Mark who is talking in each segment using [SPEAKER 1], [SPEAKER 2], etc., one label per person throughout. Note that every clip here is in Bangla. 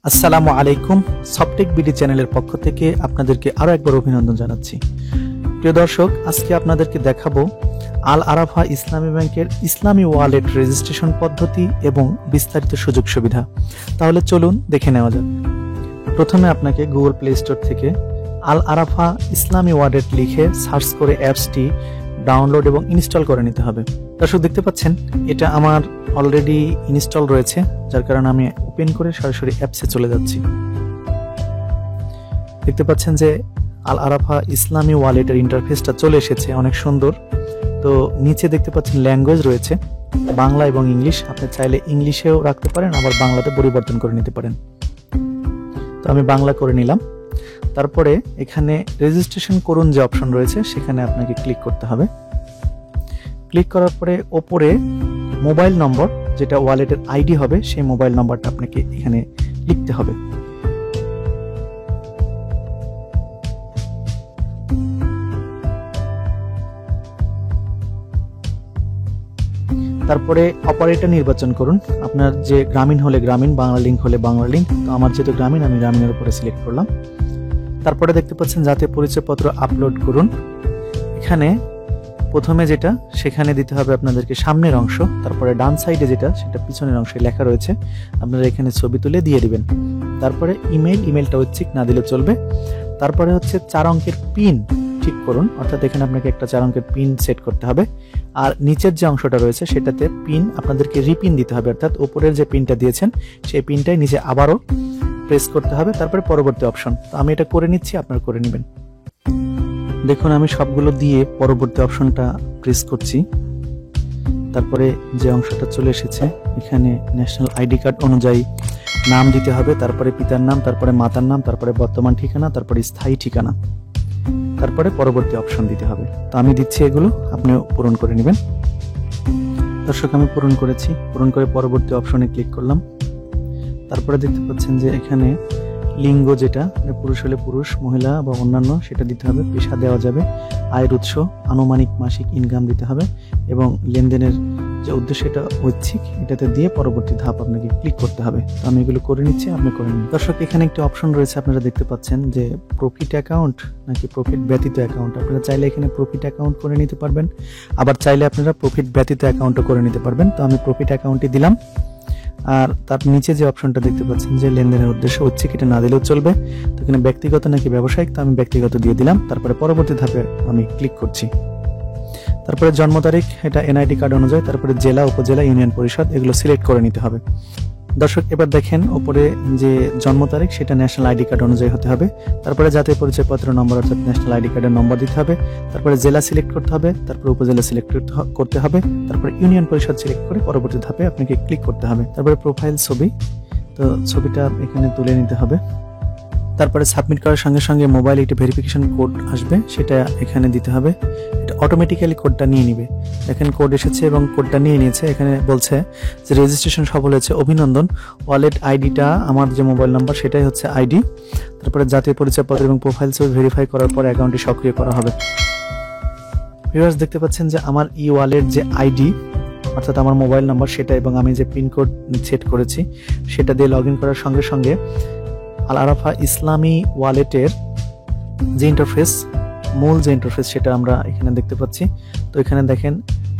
[SPEAKER 1] আসসালামু আলাইকুম। সফটেক বিডি চ্যানেলের পক্ষ থেকে আপনাদেরকে আরো একবার অভিনন্দন জানাচ্ছি। প্রিয় দর্শক, আজকে আপনাদেরকে দেখাবো আল আরাফা ইসলামী ব্যাংকের ইসলামী ওয়ালেট রেজিস্ট্রেশন পদ্ধতি এবং বিস্তারিত সুযোগ সুবিধা। তাহলে চলুন দেখে নেওয়া যাক। প্রথমে আপনাকে গুগল প্লে স্টোর থেকে আল আরাফা ইসলামী ওয়ালেট লিখে সার্চ করে অ্যাপসটি ডাউনলোড এবং ইনস্টল করে নিতে হবে। দর্শক, দেখতে পাচ্ছেন এটা আমার অলরেডি ইনস্টল রয়েছে, যার কারণে আমি ওপেন করে সরাসরি অ্যাপসে চলে যাচ্ছি। দেখতে পাচ্ছেন যে আল আরাফা ইসলামী ওয়ালেটের ইন্টারফেসটা চলে এসেছে, অনেক সুন্দর। তো নিচে দেখতে পাচ্ছেন ল্যাঙ্গুয়েজ রয়েছে বাংলা এবং ইংলিশ। আপনি চাইলে ইংলিশেও রাখতে পারেন, আবার বাংলাতে পরিবর্তন করে নিতে পারেন। তো আমি বাংলা করে নিলাম। তারপরে এখানে রেজিস্ট্রেশন করুন যে অপশন রয়েছে সেখানে আপনাকে ক্লিক করতে হবে। ক্লিক করার পরে ওপরে মোবাইল নম্বর, যেটা ওয়ালেটের আইডি হবে, সেই মোবাইল নম্বরটা আপনাকে এখানে লিখতে হবে। তারপরে অপারেটর নির্বাচন করুন। আপনার যে গ্রামীণ হলে গ্রামীণ, বাংলা লিঙ্ক হলে বাংলা লিঙ্ক। তো আমার যেহেতু গ্রামীণ, আমি গ্রামীণের উপরে সিলেক্ট করলাম। তারপরে দেখতে পাচ্ছেন জাতীয় পরিচয়পত্র আপলোড করুন। এখানে প্রথমে যেটা সেখানে দিতে হবে আপনাদেরকে সামনের অংশ, তারপরে ডান সাইডে যেটা সেটা পিছনের অংশে লেখা রয়েছে, আপনারা এখানে ছবি তুলে দিয়ে দিবেন। তারপরে ইমেলটা ঐচ্ছিক, না দিলে চলবে। তারপরে হচ্ছে 4 অঙ্কের পিন ঠিক করুন, অর্থাৎ এখানে আপনাকে একটা 4 অঙ্কের পিন সেট করতে হবে। আর নিচের যে অংশটা রয়েছে সেটাতে পিন আপনাদেরকে রিপিন দিতে হবে, অর্থাৎ উপরের যে পিনটা দিয়েছেন সেই পিনটাই নিচে আবারও প্রেস করতে হবে। তারপরে পরবর্তী অপশন। তো আমি এটা করে নিচ্ছি, আপনারা করে নেবেন। দেখুন আমি সবগুলো দিয়ে পরবর্তী অপশনটা প্রেস করছি। তারপরে যে অংশটা চলে এসেছে এখানে ন্যাশনাল আইডি কার্ড অনুযায়ী নাম দিতে হবে, তারপরে পিতার নাম, তারপরে মাতার নাম, তারপরে বর্তমান ঠিকানা, তারপরে স্থায়ী ঠিকানা, তারপরে পরবর্তী অপশন দিতে হবে। তো আমি দিচ্ছি এগুলো, আপনিও পূরণ করে নেবেন। দর্শক, আমি পূরণ করেছি। পূরণ করে পরবর্তী অপশনে ক্লিক করলাম। তারপরে দেখতে পাচ্ছেন যে এখানে লিঙ্গ, যেটা পুরুষ হলে পুরুষ, মহিলা বা অন্যান্য সেটা দিতে হবে। পেশা দেওয়া যাবে, আয়ের উৎস, আনুমানিক মাসিক ইনকাম দিতে হবে, এবং লেনদেনের যে উদ্দেশ্য এটা ঐচ্ছিক, এটাতে দিয়ে পরবর্তী ধাপ আপনাকে ক্লিক করতে হবে। তো আমি এগুলো করে নিচ্ছি, আপনি করে নিন। দর্শক, এখানে একটি অপশন রয়েছে, আপনারা দেখতে পাচ্ছেন যে প্রফিট অ্যাকাউন্ট নাকি প্রফিট ব্যতীত অ্যাকাউন্ট। আপনারা চাইলে এখানে প্রফিট অ্যাকাউন্ট করে নিতে পারবেন, আবার চাইলে আপনারা প্রফিট ব্যতীত অ্যাকাউন্টও করে নিতে পারবেন। তো আমি প্রফিট অ্যাকাউন্টই দিলাম। আর তার নিচে যে অপশনটা দেখতে পাচ্ছেন যে লেনদেনের উদ্দেশ্য ঐচ্ছিক, এটা না দিলেও চলবে। তো এখানে ব্যক্তিগত নাকি ব্যবসায়িক, তো আমি ব্যক্তিগত দিয়ে দিলাম। তারপরে পরবর্তী ধাপে আমি ক্লিক করছি। তারপরে জন্ম তারিখ, এটা এনআইডি কার্ড অনুযায়ী। তারপরে জেলা, উপজেলা, ইউনিয়ন পরিষদ, এগুলো সিলেক্ট করে নিতে হবে। দর্শক, এবার দেখেন উপরে যে জন্ম তারিখ সেটা ন্যাশনাল আইডি কার্ড অনুযায়ী হতে হবে। তারপরে জাতীয় পরিচয়পত্র নম্বর, অর্থাৎ ন্যাশনাল আইডি কার্ডের নম্বর দিতে হবে। তারপরে জেলা সিলেক্ট করতে হবে, তারপরে উপজেলা সিলেক্ট করতে হবে, তারপরে ইউনিয়ন পরিষদ সিলেক্ট করে পরবর্তী ধাপে আপনাকে ক্লিক করতে হবে। তারপরে প্রোফাইল ছবি, তো ছবিটা এখানে তুলে নিতে হবে। তারপরে সাবমিট করার সঙ্গে সঙ্গে মোবাইলে একটা ভেরিফিকেশন কোড আসবে, সেটা এখানে দিতে হবে। এটা অটোমেটিক্যালি কোডটা নিয়ে নিবে। দেখেন কোড এসেছে এবং কোডটা নিয়ে নিয়েছে। এখানে বলছে যে রেজিস্ট্রেশন সফল হয়েছে, অভিনন্দন। ওয়ালেট আইডিটা আমার যে মোবাইল নাম্বার সেটাই হচ্ছে আইডি। তারপরে জাতীয় পরিচয়পত্র এবং প্রোফাইল ছবি ভেরিফাই করার পর অ্যাকাউন্টটি সক্রিয় করা হবে। ভিউয়ার্স, দেখতে পাচ্ছেন যে আমার ই ওয়ালেট যে আইডি, অর্থাৎ আমার মোবাইল নাম্বার সেটা, এবং আমি যে পিন কোড সেট করেছি সেটা দিয়ে লগ ইন করার সঙ্গে সঙ্গে আল আরাফা ইসলামী ওয়ালেটের যে ইন্টারফেস, মূল যে ইন্টারফেস সেটা আমরা এখানে দেখতে পাচ্ছি। তো এখানে দেখেন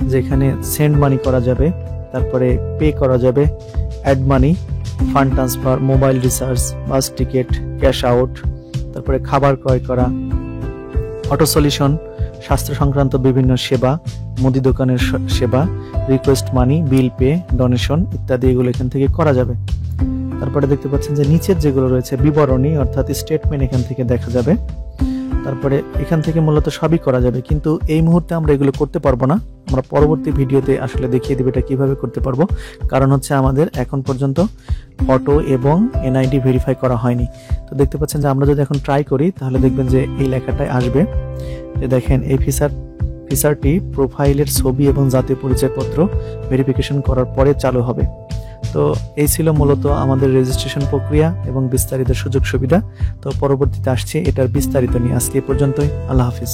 [SPEAKER 1] যে এখানে সেন্ড মানি করা যাবে, তারপরে পে করা যাবে, add money, fund transfer, mobile recharge, bus ticket, cash out, তারপরে খাবার ক্রয় করা, অটো সলিউশন, স্বাস্থ্য সংক্রান্ত বিভিন্ন সেবা, মুদি দোকানের সেবা, রিকোয়েস্ট মানি, বিল পে, ডোনেশন ইত্যাদি, এগুলো এখান থেকে করা যাবে। তারপরে দেখতে পাচ্ছেন যে নিচের যেগুলো রয়েছে বিবরণী, অর্থাৎ স্টেটমেন্ট এখান থেকে দেখা যাবে। তারপরে এখান থেকে মূলত সবই করা যাবে, কিন্তু এই মুহূর্তে আমরা এগুলো করতে পারবো না। আমরা পরবর্তী ভিডিওতে আসলে দেখিয়ে দেব এটা কিভাবে করতে পারবো, কারণ হচ্ছে আমাদের এখন পর্যন্ত ফটো এবং এনআইডি ভেরিফাই করা হয়নি। তো দেখতে পাচ্ছেন যে আমরা যদি এখন ট্রাই করি তাহলে দেখবেন যে এই লেখাটাই আসবে, যে দেখেন এই ফিচারটি প্রোফাইলের ছবি এবং জাতীয় পরিচয়পত্র ভেরিফিকেশন করার পরে চালু হবে। তো এই ছিল মূলত আমাদের রেজিস্ট্রেশন প্রক্রিয়া এবং বিস্তারিত সুযোগ সুবিধা। তো পরবর্তীতে আসছি এটার বিস্তারিত নিয়ে। আজকে এই পর্যন্তই। আল্লাহ হাফিজ।